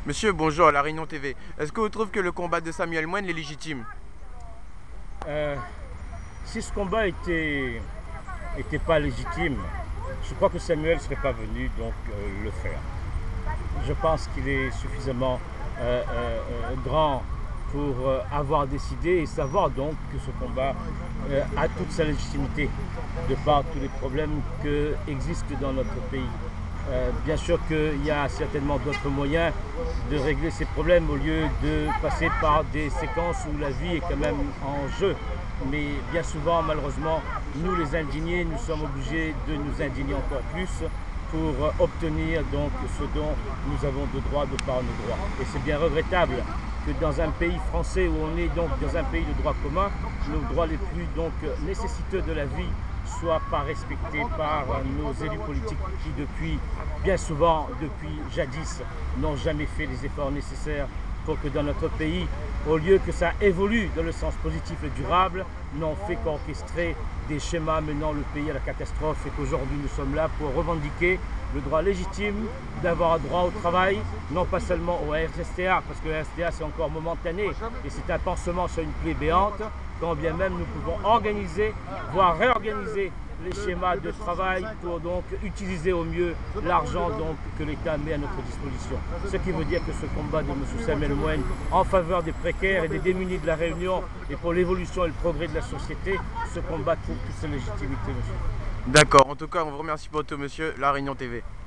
Monsieur, bonjour à La Réunion TV. Est-ce que vous trouvez que le combat de Samuel Moine est légitime? Euh, Si ce combat était pas légitime, je crois que Samuel ne serait pas venu le faire. Je pense qu'il est suffisamment grand pour avoir décidé et savoir donc que ce combat a toute sa légitimité de par tous les problèmes qui existent dans notre pays. Bien sûr qu'il y a certainement d'autres moyens de régler ces problèmes au lieu de passer par des séquences où la vie est quand même en jeu. Mais bien souvent, malheureusement, nous les indignés, nous sommes obligés de nous indigner encore plus pour obtenir donc ce dont nous avons de droit de par nos droits. Et c'est bien regrettable que dans un pays français où on est donc dans un pays de droit commun, nos droits les plus donc nécessiteux de la vie soient pas respectés par nos élus politiques qui bien souvent, depuis jadis, n'ont jamais fait les efforts nécessaires pour que dans notre pays, au lieu que ça évolue dans le sens positif et durable, n'ont fait qu'orchestrer des schémas menant le pays à la catastrophe et qu'aujourd'hui nous sommes là pour revendiquer le droit légitime d'avoir un droit au travail, non pas seulement au RSTA, parce que le RSTA c'est encore momentané et c'est un pansement sur une plaie béante, quand bien même nous pouvons organiser, voire réorganiser les schémas de travail pour donc utiliser au mieux l'argent que l'État met à notre disposition. Ce qui veut dire que ce combat de M. Samuel Moine en faveur des précaires et des démunis de la Réunion et pour l'évolution et le progrès de la société, ce combat trouve toute sa légitimité, monsieur. D'accord, en tout cas, on vous remercie pour tout, monsieur. La Réunion TV.